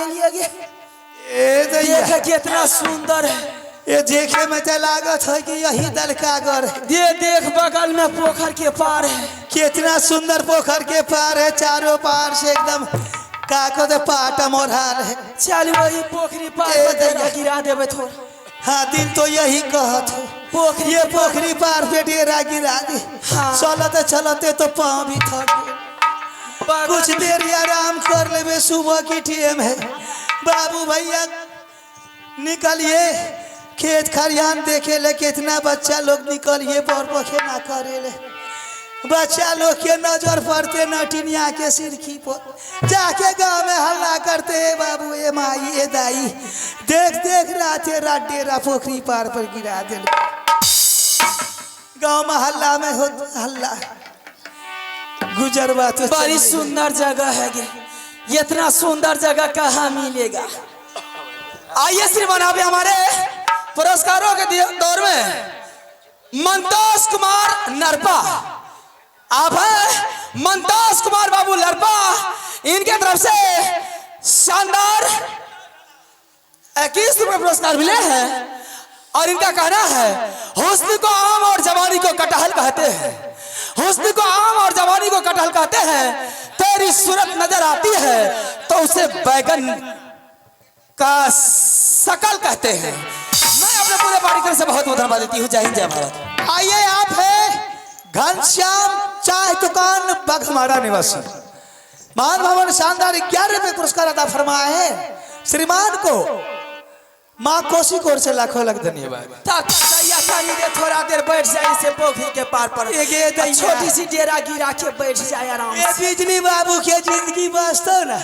लिए गे। देख कितना सुंदर है। ये देखे में तो लागत है कि यही दलकागर है। देख बगल में पोखर के पार है। कितना सुंदर पोखर के पार है, चारों पार से एकदम काको तो पाटा मोरहाल है। चल वही पोखरी पार पर गिरा देवे थोड़ा। हाँ दिल तो यही कहत हो, ये पोखरी पार पे डेरा गिरा दे। हाँ। चलते चलते तो पाँव भी थक गए। कुछ देर आराम कर ले, सुबह की टाइम है। बाबू भैया निकलिए खेत खरियान देखे ले, कितना बच्चा लोग निकलिए पर पखे ना करे ले। बच्चा लोग के नजर पड़ते नटिनिया के सिरखी पर, जाके गांव में हल्ला करते हैं बाबू ए माई ए दाई, देख देख राते रात डेरा पोखरी पार पर गिरा दे। गांव में हल्ला में हो हल्ला गुजर बात। बड़ी सुंदर जगह है गे, इतना सुंदर जगह कहाँ मिलेगा। आइए श्रीमान अभी हमारे पुरस्कारों के दौर में मंतोष कुमार नरपा, आप हैं मंतोष कुमार बाबू नरपा, इनके तरफ से शानदार 21 रुपए पुरस्कार मिले हैं। और इनका कहना है हुस्न को आम और जवानी को कटहल कहते हैं, हुस्न को आम और जवानी को कटहल कहते हैं। तेरी सूरत नजर आती है तो उसे बैगन का शकल कहते हैं। मैं अपने पूरे पार्टी से बहुत बहुत धन्यवाद देती हूँ। जय हिंद जय भारत। आइए आप है घनश्याम चाय दुकान बघमारा निवासी, मान भवन शानदार 11 रुपए पुरस्कार अदा फरमाए हैं श्रीमान को। माँ कोसी कोर से लाखों लाख धन्यवाद। थोड़ा देर बैठ जाए इसे पोखरी के पार पर, छोटी सी डेरा गिरा के बैठ जाए आराम से। बिजली बाबू के जिंदगी बसतो ना,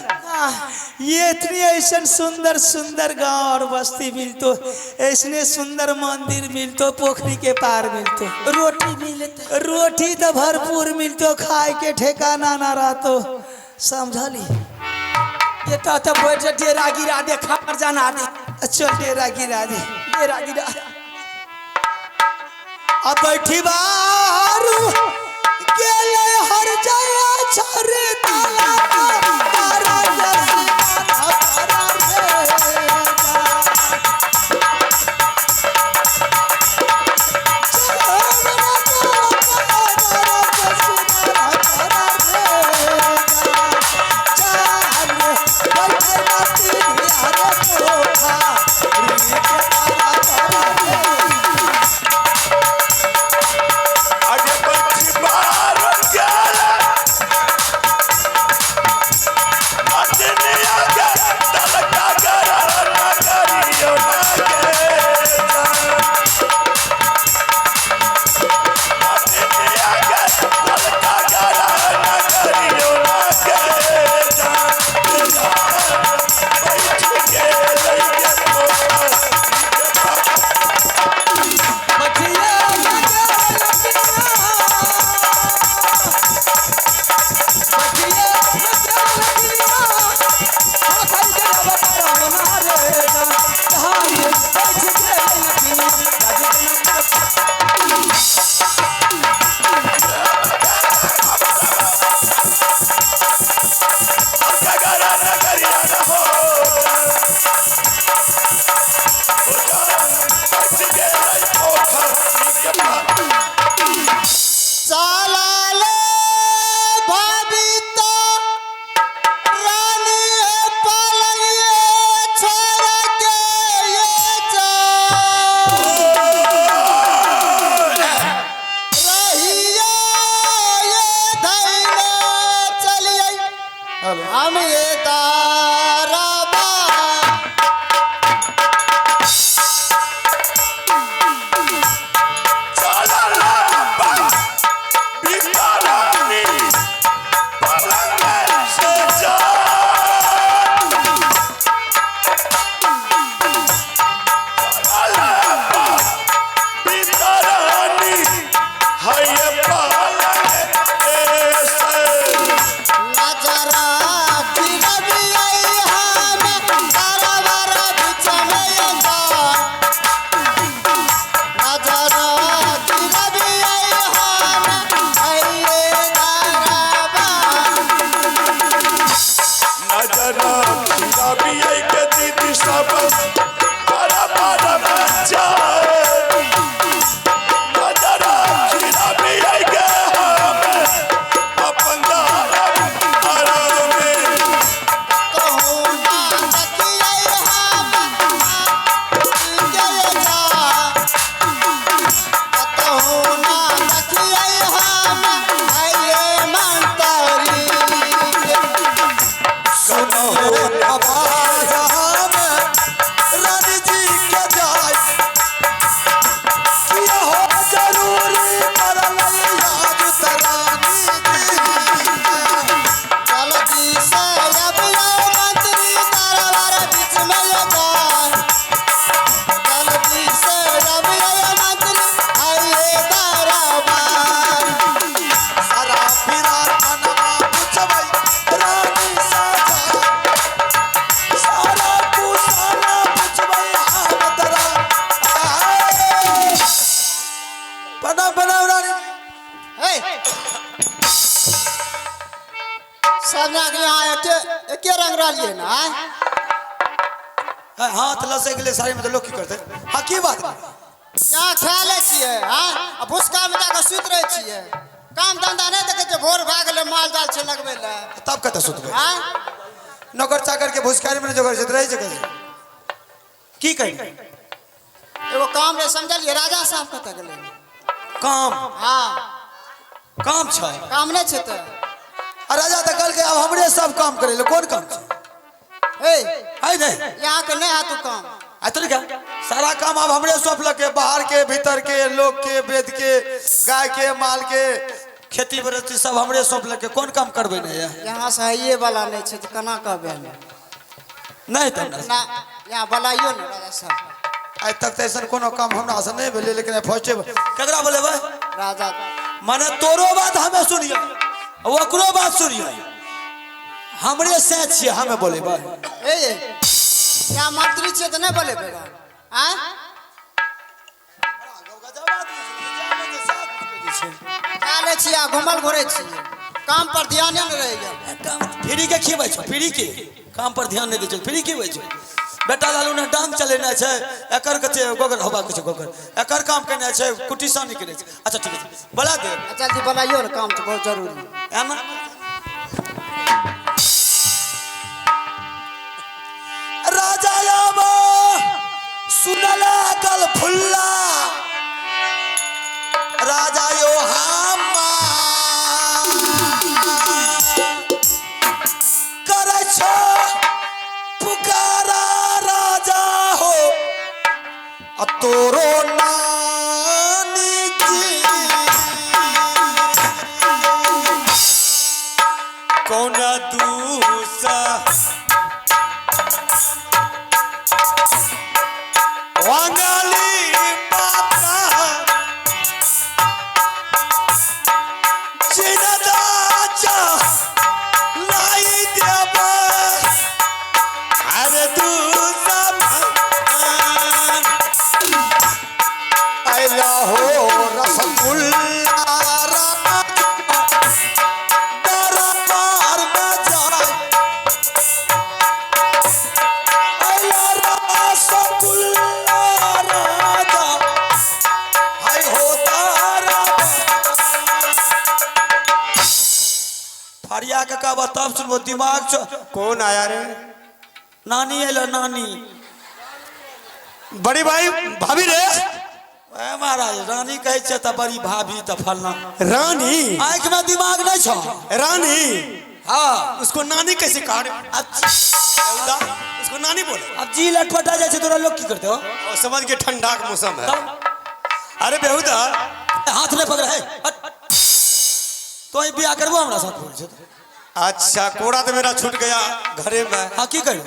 ये इतनी ऐसा सुंदर सुंदर गांव और बस्ती मिलतो, ऐसने सुंदर मंदिर मिलतो, पोखरी के पार मिलतो, रोटी मिलते, रोटी तो भरपूर मिलतो, खाए के ठिकाना ना रहतो। समझली ये तो बैठ डेरा गिरा दे, खा जाना दे। चल डेरा गिरा दे, डेरा गिरा। अब बैठी बारू गेले हर जया छरे ताला तारा जैसी तारा आगे सब बड़ा बड़ा बच्चा नजरा खिला भी आई गया हमें अपन दारा में हाथ लसे के लिए सारे में तो लोग की करते हाँ की बात यहाँ खा ले छिए हाँ भूसका में जाकर सुत रहे छिए काम धंधा नहीं देखे छे भोर भाग ले माल जाल छे लगबे ले तब कहता सुतबे हाँ नौकर चाकर के भूसकारी में जोगर से रही जगह की कही एगो काम रे समझलिए राजा साहब कत गेले काम हाँ काम छ काम नहीं छे तो राजा तो कल के अब हमरे सब काम करे ले कौन काम छ ए है नहीं यहाँ के नहीं हाथू काम तो क्या सारा काम अब हमरे सौंप के बाहर के भीतर के लोग के वेद के गाय के माल के खेती बरती सब हमरे सौंप के कौन काम करबे नहीं है यहाँ से ये वाला नहीं छे तो कना कहबे नहीं तो ना यहाँ बलाइयो ना राजा साहब आज तक तो ऐसा कोनो काम हमरा से नहीं भेले लेकिन फर्स्टे ककरा बोले भाई राजा माने तोरो बात हमें सुनिए ओकरो बात सुनिए हमरे से छिए हमें बोले भाई ए यहाँ मंत्री छे तो नहीं बोले बेगा हाँ खा ले छिए घुमल घुरे छिए काम पर ध्यान नहीं रहे फ्री के खिबै छ फ्री के काम पर ध्यान नहीं दे छ फ्री के होय छ बेटा लालू ने डांग चलेना छै एकर कते गोगर होबा के छै गोगर एकर काम करना छै कुटी सानी करे छै अच्छा ठीक है बोला दे जल्दी बुलाइयो ना काम तो बहुत जरूरी है ना राजा याबा सुनला कल फुल्ला राजा यो हामा करे छ पुकारा राजा हो तोरो नानी जी कौन दूसा वांगाली पापा चिनदाचा लाई देबा अरे दूसा आइला हो रसगुल्ला फरिया के का बताब सुनबो दिमाग छ कौन आया रे नानी एलो नानी बड़ी भाई भाभी रे ए महाराज रानी कहे छ त बड़ी भाभी त फलना रानी आंख में दिमाग नहीं छ रानी हां उसको नानी कैसे कहा रे अच्छा उसको नानी बोले अब जी लटपटा जाए तोरा लोग की करते हो और समझ के ठंडा का मौसम है अरे बेहुदा हाथ में पकड़ है तो ही बियाह करबो हमरा साथ बोल छ अच्छा कोड़ा तो मेरा छूट गया घरे में हां की कर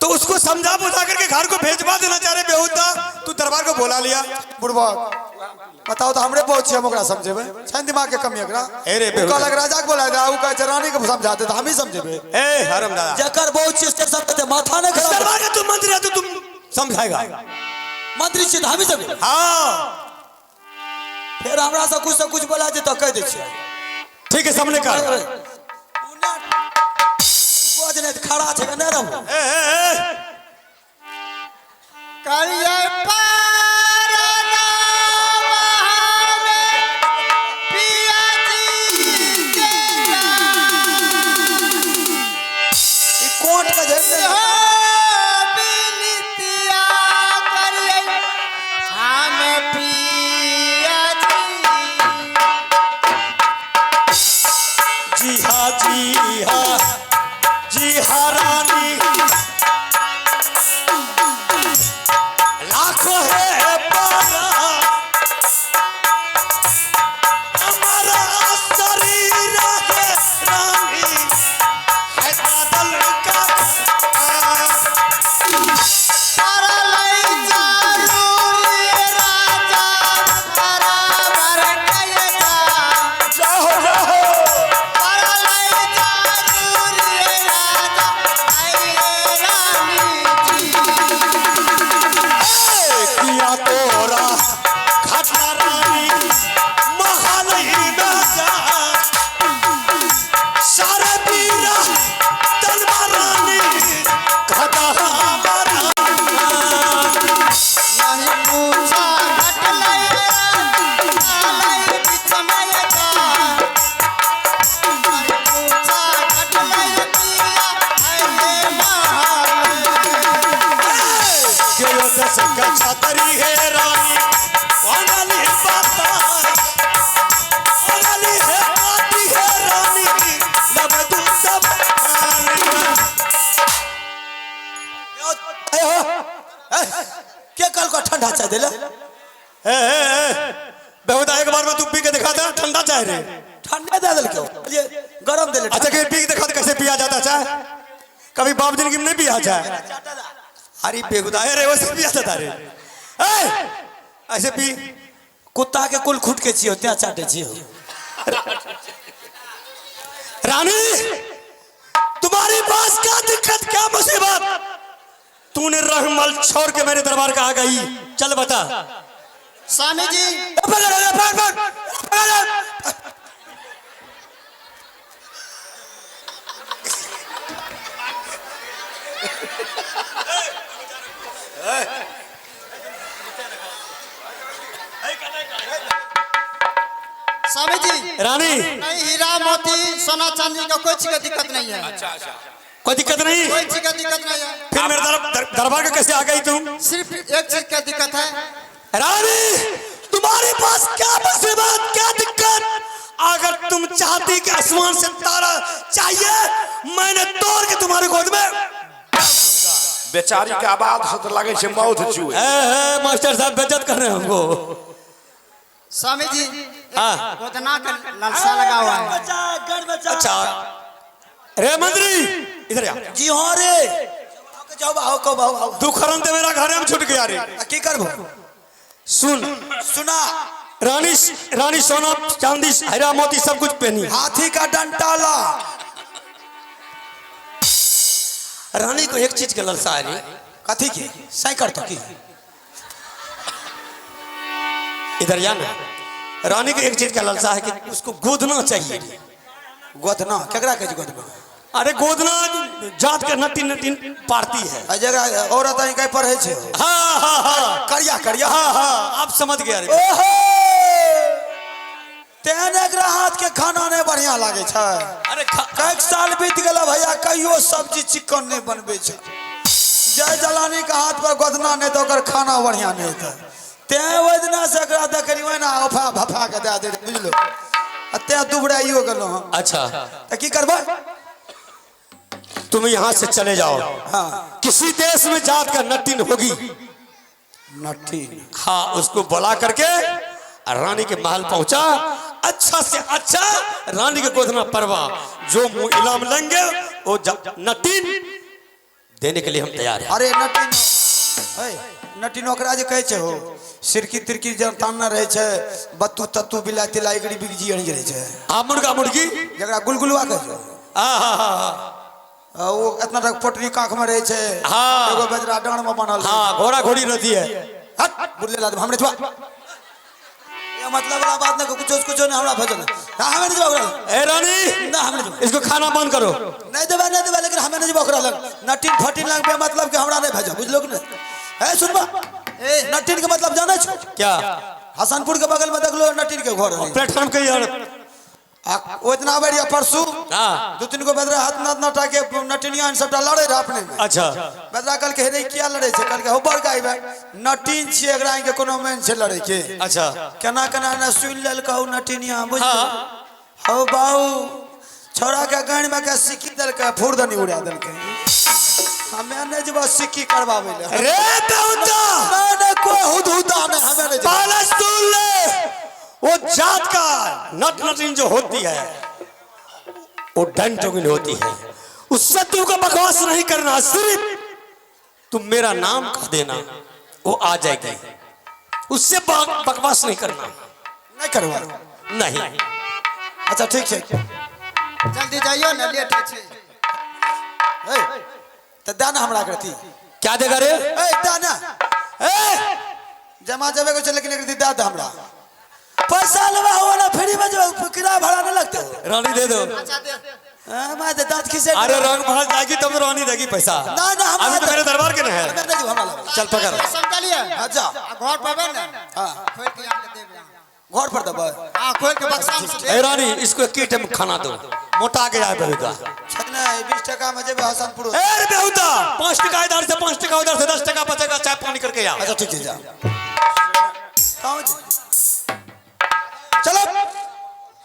तो उसको समझा बुझा करके घर को भेजवा देना चाह रहे बेहुदा तू दरबार को बुला लिया बुढ़वा बताओ तो हमरे बहुत छे ओकरा समझेबे छन दिमाग के कमी एकरा अरे बेहुदा कहलक राजा के बोला दे आउ का रानी के समझाते तो हम ही समझेबे ए हरम दादा जकर बहुत चीज से सब माथा ने खराब दरबार का तू मंत्री है तो तुम समझाएगा मंत्री छी हम ही समझे हाँ फिर हमरा से कुछ बोला जे तो कह दे छी ठीक है सामने कर गोजने खड़ा छे न रहू ए हो ए, के कल को ठंडा चाय देले बेहुदा एक बार में तू पी के दिखा दे ठंडा चाय रे। ठंडा दे दिल क्यों ये गरम देले अच्छा के पी के दिखा दे कैसे पिया जाता चाय। कभी बाप जिंदगी में नहीं पिया चाय। अरे बेहुदा रे वैसे पिया जाता रे। ऐसे पी। कुत्ता के कुल खुट के छियो त्या चाटे छियो। रानी तुम्हारे पास क्या दिक्कत क्या मुसीबत। तूने रहमल छोड़ के मेरे दरबार का आ गई। चल बता। स्वामी जी स्वामी जी रानी नहीं, हीरा मोती सोना चांदी का कोई चीज का दिक्कत नहीं है। कोई दिक्कत नहीं। कोई चीज का दिक्कत नहीं है। फिर मेरे दरबार का कैसे आ गई तुम। सिर्फ एक चीज का दिक्कत है। रानी तुम्हारे पास क्या मुसीबत क्या दिक्कत। अगर तुम चाहती कि आसमान से तारा चाहिए मैंने तोड़ के तुम्हारे गोद में। बेचारी के आवाज से तो लगे छे मौत छुए। मास्टर साहब बेइज्जत कर रहे हैं हमको। स्वामी जी हाँ। गोदना का लालसा लगा हुआ है। अच्छा रे मंत्री इधर आ। जी हां रे जाओ आओ को आओ दुखरन ते मेरा घर में छूट गया रे। की करबो सुन सुना रानी सोना चांदी हीरा मोती सब कुछ पहनी। हाथी का डंटाला। रानी को एक चीज के लालसा है रे। कथी के साइकिल तो की इधर जाना। रानी को एक चीज का लालसा है कि उसको गोदना चाहिए। गोदना केकरा के गोदना। अरे गोदना जात के नटीन पार्टी है। आ जगह औरत आई कहीं पढ़े छे। हाँ हाँ हाँ करिया करिया हाँ हाँ आप समझ गया रे। ओहो तेने एकरा हाथ के खाना नहीं बढ़िया लागे छे। अरे कई साल बीत गेला भैया कहियो सब्जी चिकन नहीं बनबे छे। जय जलानी का हाथ पर गोदना नहीं तो ओकर खाना बढ़िया नहीं था। ते वजना से एकरा देखलियो ना अफा भफा के दे दे बुझलो। अते दुबराइयो गेलो हम। अच्छा त की करबे तुम यहाँ से चले जाओ। हाँ किसी देश में जात का नटीन होगी। नटीन हाँ उसको बुला करके रानी के महल पहुंचा। अच्छा से अच्छा रानी के गोदना परवा जो मुंह इलाम लेंगे वो नटीन देने के लिए हम तैयार हैं। अरे नटीन नटीन ओकरा जे कहे छे हो सिरकी तिरकी जन तानना रहे छे बत्तू तत्तू बिलाती लाइगड़ी बिगजी अड़ी रहे छे। आ मुर्गा मुर्गी जकरा गुलगुलवा कहे छे। हाँ हाँ हाँ वो इतना तक पोटरी कांख में रहे छे। हाँ। एगो बजरा डांड में बनल। हाँ घोड़ा घोड़ी रहती है। हट बुल्ले लाद हमरे छुआ। ये मतलब वाला बात ना कुछ ने हमरा भेजल। ना हमें नहीं बकरा। ए रानी ना हमें नहीं इसको खाना बंद करो। नहीं देबा लेकिन हमें नहीं बकरा लग। नटीन फटीन लग बे मतलब कि हमरा नहीं भेजो बुझलो कि नहीं। ए सुनबा ए नटीन के मतलब जाने छो क्या। हसनपुर के बगल में देखलो नटीन के घर है। प्लेटफॉर्म के यार वो इतना बढ़िया परसू हाँ। दो तीन को बदरा हाथ नाथ नटा के नटिनिया सबटा लड़े रहे अपने में। अच्छा बदरा कल के हेरे किया लड़े छे कल के हो बड़ गाय नटीन छे एकरा के कोनो मेन छे लड़े के। अच्छा केना केना ने सुन लेल कहू नटिनिया बुझ हो बाऊ छोरा के गाड़ी में के सिक्की दल के फुरदनी उड़ा दल के। हमें ने जब सिक्की करवावे ले रे बेहुदा ना कोई हुदहुदा ने हमें ने पालस तोड़ ले। वो जात का नट नटिन जो होती है वो डंटोगिन होती है। उससे तुमको बकवास नहीं करना। सिर्फ तुम मेरा नाम कह देना वो आ जाएगी। उससे बकवास नहीं करना। नहीं करवा नहीं अच्छा ठीक है जल्दी जाइयो ना लेट है छे। ए त दाना हमरा करती क्या देगा रे। ए दाना ए जमा जबे को चले के करती दादा हमरा पैसा लवा हो ना फ्री में जो किराया भाड़ा न लगते हो। रानी दे दो। अच्छा दे। मैं तो दांत खिसे। अरे रंग महल जाएगी तब तो रानी देगी पैसा। ना ना अभी तो मेरे दरबार के न है। चल पकड़। समझलिए अच्छा घर पर बन हां खोल के आके देब। घर पर दबा हां खोल के बक्सा में ए रानी इसको एक टाइम खाना दो मोटा के जाए बेहुदा। छना 20 टका में जेबे हसनपुर। ए बेहुदा 5 टका इधर से 5 टका उधर से 10 टका बचेगा चाय पानी करके आओ। अच्छा ठीक है जा कहां चलो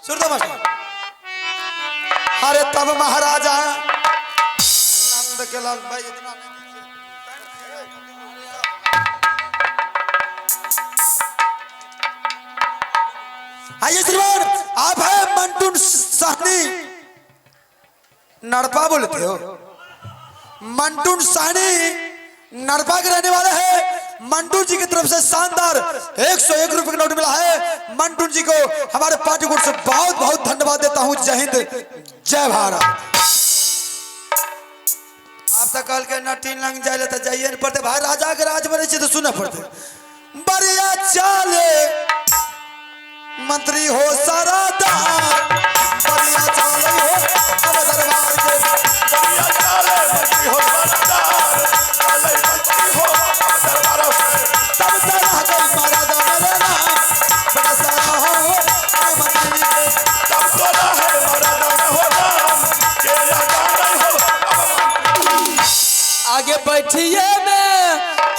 सुरदा मास्टर। अरे तब महाराजा नंद के लाल भाई इतना नहीं साहनी नड़पा बोलते हो? मंटू साहनी नड़पा के रहने वाले हैं। मंटू जी की तरफ से शानदार 101 रुपए का नोट मिला है। मंटू जी को हमारे पार्टी बोर्ड से बहुत बहुत धन्यवाद देता हूं। जय हिंद, जय भारत। आप तक कल के ना 3 लंग जाए तो जाइए नहीं पड़ते भाई। राजा के राज बने तो सुनना पड़ते। बढ़िया चाले मंत्री हो सारा दार, बढ़िया चाले हो अब दरबार के, बढ़िया चाले मंत्री हो सरदार, चाले मंत्री हो दरबारों से। तब तरह कोई मारा दा मेरे नाम, बड़ा सारा हो मंत्री के। तब तोला है मरा दाना हो नाम, के यादा नहीं हो। आगे बैठिए में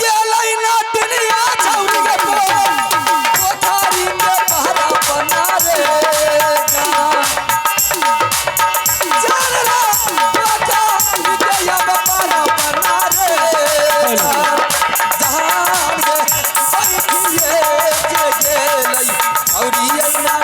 ये लाइना दुनिया छौरी के कोठारी के पहरा बना रेगा। जान रे कोठारी के या पहरा बना रेगा। जहान के बैठिए जे लई छौरी लाइना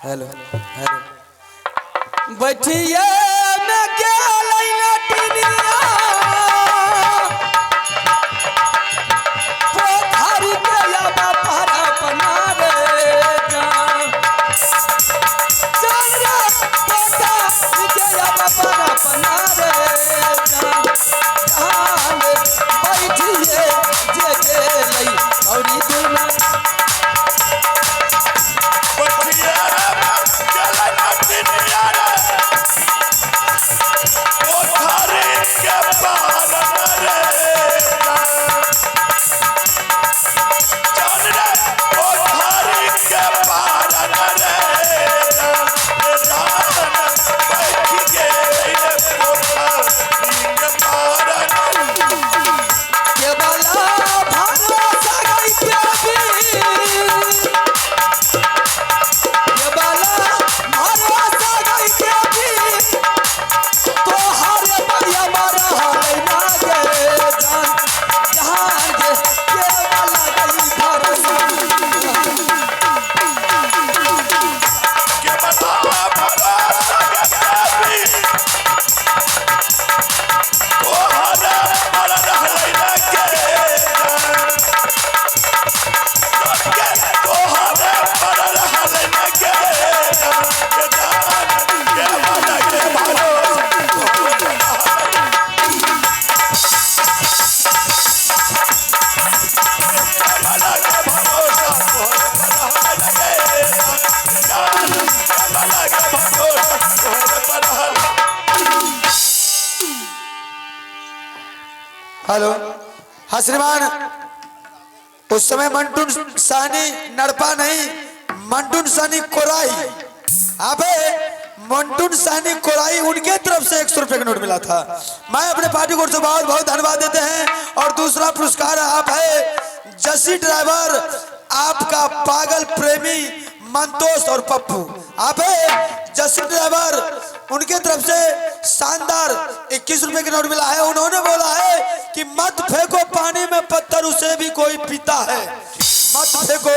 हेलो हेलो बैठिए में के लाइना दुनिया कोठारी के या पहरा बना रेगा। जान रे कोठारी के या पहरा बना रेगा। जहान बैठिए जे लई छौरी दुना बढ़िया चला ना दुनिया रे, कोठारी के पार मरेगा। जान रे कोठारी के पार मरेगा। जान बैठ के ले कोठारी के पार के वाला भरोसा गई के भी के वाला भरोसा गई के भी तो हर बढ़िया मारा है ना गे जान। जहान के वाला गई भरोसा के बता भरोसा के तोहरा मर रहलै ना के तोहरा मर रहलै ना के जान के वाला के भरोसा वाला के भरोसा तोहरा लगे जान वाला के भरोसा तोहरा हेलो हाँ श्रीमान, उस समय मंटू सानी नड़पा नहीं, मंटू सानी कोराई। अबे मंटू सानी कोराई उनके तरफ से 100 रुपए का नोट मिला था। मैं अपने पार्टी कोर्ट से बहुत बहुत धन्यवाद देते हैं। और दूसरा पुरस्कार आप है जसी ड्राइवर, आपका पागल प्रेमी मंतोष और पप्पू। आप है जसी ड्राइवर, उनके तरफ से शानदार 21 रुपए का नोट मिला है। उन्होंने बोला है कि मत फेंको पानी में पत्थर, उसे भी कोई पीता है। मत फेंको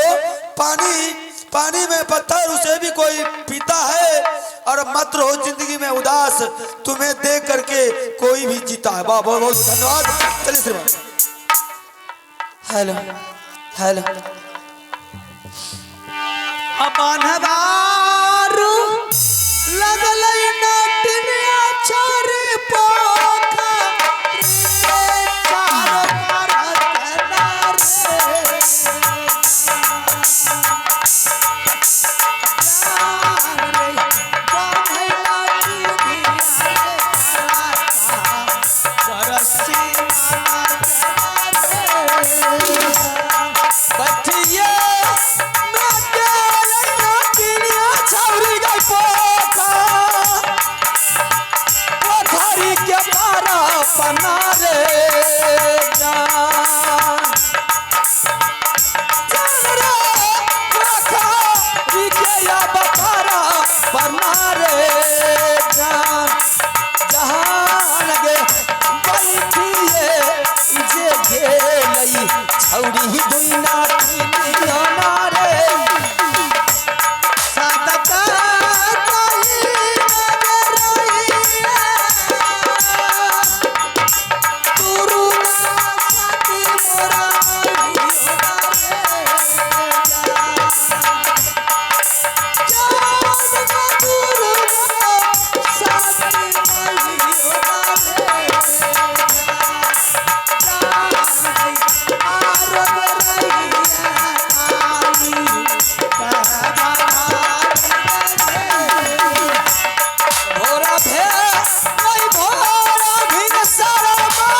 पानी में पत्थर, उसे भी कोई पीता है। और मत रहो जिंदगी में उदास, तुम्हें देख करके कोई भी जीता है। बहुत बहुत धन्यवाद। चलिए श्रीमान। हेलो हेलो अपन बारू लगल ना ही दुई नाटी नारे सातका कहीं नजरइया तुरुना साथी मोरा भोरा भे नहीं भोरा भिन सारमा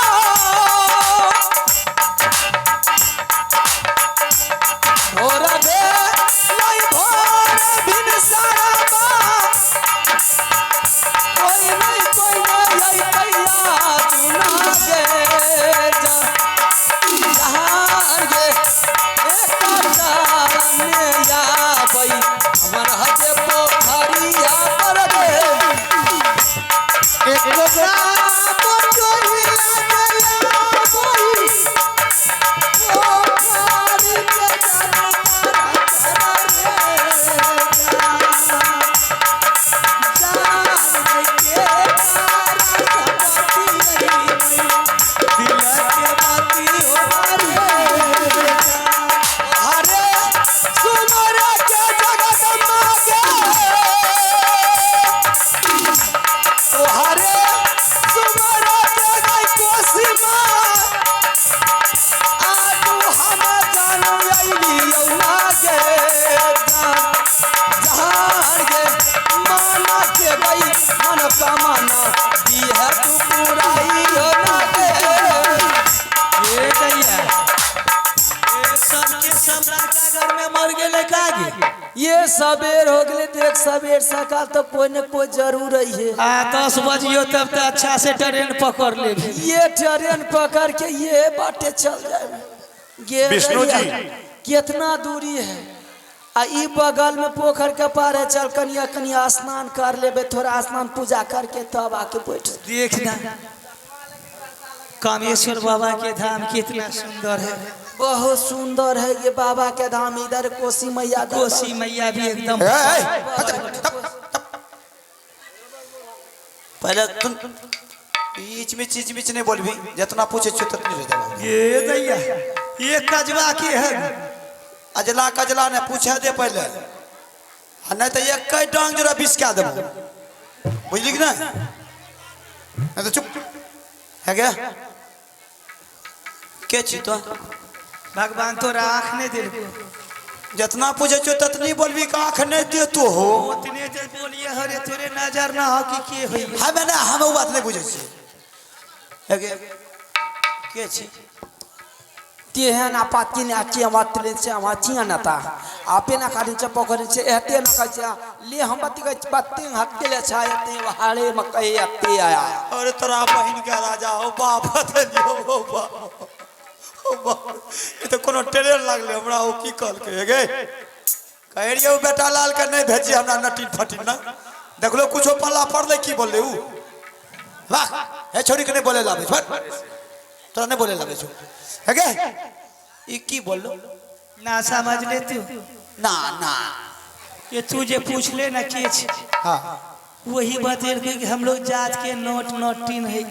भोरा भे नहीं भोरा भिन सारमा कोई नहीं आई तैया चुना गे जहान गे एक जाने या बई हमर हजे पोखरिया पर गे एक रात जोहिया गया कोई पोखरी के अरे सुमर के जगदम्बा गे ओ हरे सुमर के गई कोसी माँ आजू हम जानू अइली यौना गे जहान गे माना के गई मन कामना दी है तू पुराई यौना गे ये दैया सबके सबरा का घर में मर गेले कागे ये सबेर हो गए देख सबेर सकाल तो कोई न कोई जरूर है 10 बजियो तब तो अच्छा से ट्रेन पकड़ ले ये ट्रेन पकड़ के ये बाटे चल जाए ये विष्णु जी। कितना दूरी है आ ई बगल में पोखर के पार है चल कनिया कनिया स्नान कर लेबे थोड़ा स्नान पूजा करके तब आके बैठ देखना कामेश्वर बाबा के धाम कितना सुंदर है बहुत सुंदर है ये बाबा के धाम इधर कोसी मैया कोसी मैया भी एकदम पहले तुम बीच में चीज बीच नहीं बोलबी जितना पूछे छु उतनी रह जाओ ये दैया ये कजवा के है अजला कजला ने पूछे दे पहले आ नहीं तो एक कई डांग जरा बिस्का देबो बुझली कि नहीं नहीं तो चुप है क्या के छी तो भगवान तोरा आँख नहीं दिल जितना पूछे छु ततनी बोलबी का आंख नहीं दे तो हो उतने देर बोलिए हरे तोरे नजर ना हो कि के होई हमें ना हम वो बात नहीं बुझे छी है के छी तेहन आपाती ने आची अमातले से अमाची अनता आपे ना कादिन से पोखरे से एते ना कचा ले हम बत्ती के बत्ती हत्ते ले छायते वहाड़े मकई अत्ते आया अरे तोरा बहन के राजा हो बाप दियो हो बाप ये तो कोनो ट्रेन लागले हमरा ओ की कहल के गे कह रियो बेटा लाल के नहीं भेजी हमरा नटी फटी ना देख लो कुछो पल्ला पड़ की बोले ऊ वाह हे छोरी के नहीं बोले लाबे छोड़ तोरा नहीं बोले लाबे छोड़ है गे ई की बोलो ना समझ ले तू ना ना ये तू जे पूछ ले ना के छी हां वही बतेल के कि हम लोग जात के नोटिन है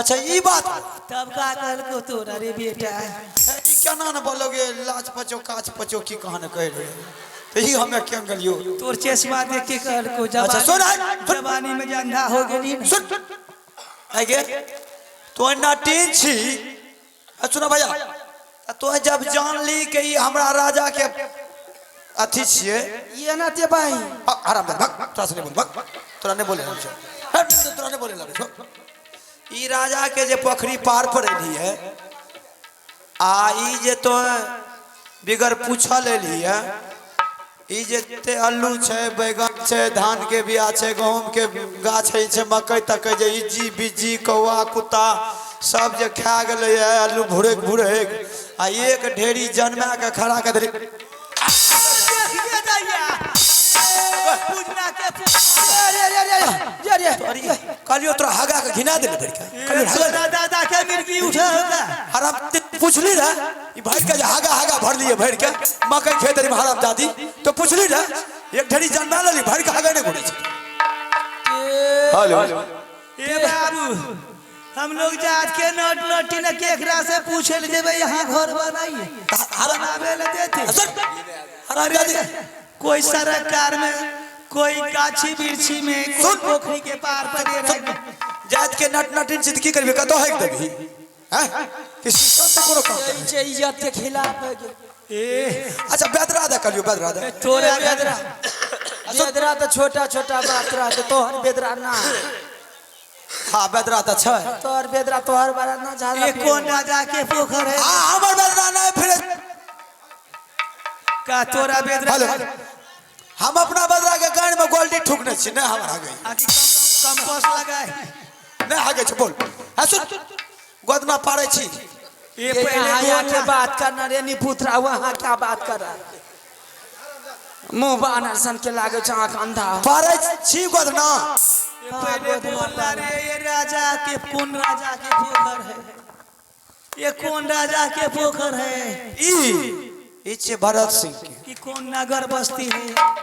अच्छा ई बात तब का कहल को तोरा रे बेटा ई क्या ना बोलोगे लाच पचो काच पचो की कहां कह रहे तो ही हमें क्या गलियो तोर चश्मा देख के कहल को अच्छा, सुन, सुन। जवानी में अंधा हो गेली ना। सुन आगे तो नाटिन छी सुना भैया तो जब जान ली कि ई हमरा राजा के अथी छिए ये ना ते भाई आराम दे भग तोरा से नहीं बोल भग तोरा नहीं बोले हमसे हट तोरा नहीं बोले लागे ई राजा के जे पोखरी पार पर एली है आ ई जे तो बिगर पूछल एली है ई जे ते आलू छै बैगन छै धान के बिया छै गहूम के गाछ छै मकई तक जे इजी बिजी कौआ कुत्ता सब जे खा गेले है आलू भुरे भुरे आ एक ढेरी जन्मा के खड़ा कर दे देखिए दैया पूजना के कलियो तोरा हगा के घिना देले बड़का कलियो हगा दादा के मिर्गी उठा होगा आराम पूछली ना ई भर के हागा हागा भर लिए भर के मकई खेत रे महाराज दादी तो पूछली ना एक ढेरी जन्मा लेली भर के हागा ने घुड़ी छे हेलो ए बाबू हम लोग जात के नट नटी न केकरा से पूछे ले जेबे यहाँ घर बनाइए बनावे ले देते अरे कोई सरकार में कोई गाछी बिरछी में कोई पोखरी के पार पर दे रहे जात के नट नटिन जिंदगी करबे कतो है देबी हैं किसी से कोनो काम करे जे इज्जत के खिलाफ है ए अच्छा बेदरा दा करियो बेदरा दा तोरे बेदरा बेदरा तो छोटा छोटा बात रहा तो तोहर बेदरा ना हां बेदरा ता छै तोहर बेदरा तोहर बारा ना झाला ये कौन राजा के पोखर है हां हमर बेदरा ना फिर का तोरा बेदरा हेलो हम अपना बेदरा के गाड़ में गोल्डी ठुकने छी ना हमरा गई आकि कंपोस्ट लगाए ना आगे छ बोल हां सुन गोदना पारे छी ये यहाँ पहले यहाँ बोल के बात करना रे नी पुत्रा वहाँ क्या बात कर रहा है मुंह बानर सन के लागे आँख अंधा पारे छी गोदना पहले बोल रे ये राजा के कौन राजा के पोखर है ये कौन राजा के पोखर है ई छे भरत सिंह के कि कौन नगर बस्ती है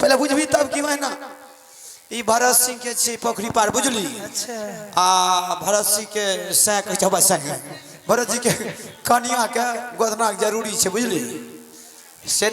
पहले बुझबी तब की ना ई भरत सिंह के छे पोखरी पार बुझली अच्छा आ भरत सिंह के सैक छबा सैक भरत जी के कन्या के गोदना जरूरी छे बुझली से